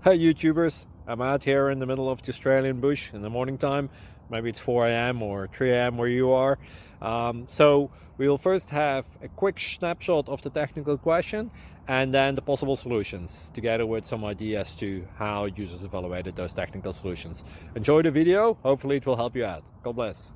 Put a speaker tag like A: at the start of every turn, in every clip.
A: Hi YouTubers, I'm out here in the middle of the Australian bush in the morning time. Maybe it's 4 a.m. or 3 a.m. where you are. So we'll first have a quick snapshot of the technical question and then the possible solutions, together with some ideas to how users evaluated those technical solutions. Enjoy the video, hopefully it will help you out. God bless.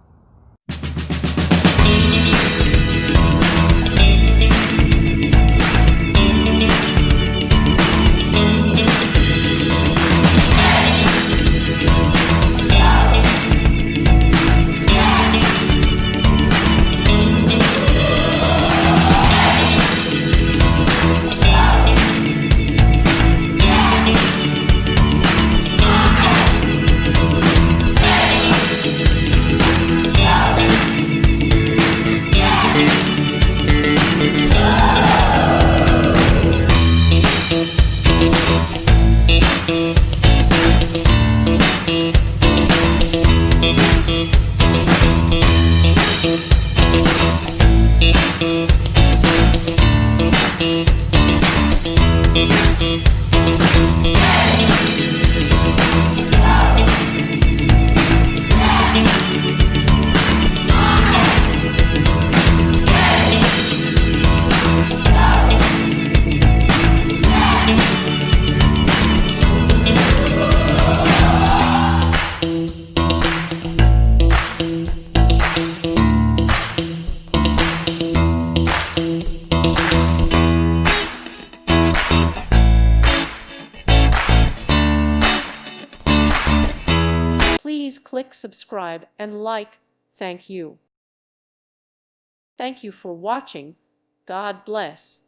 B: Please click subscribe and like. Thank you. Thank you for watching. God bless.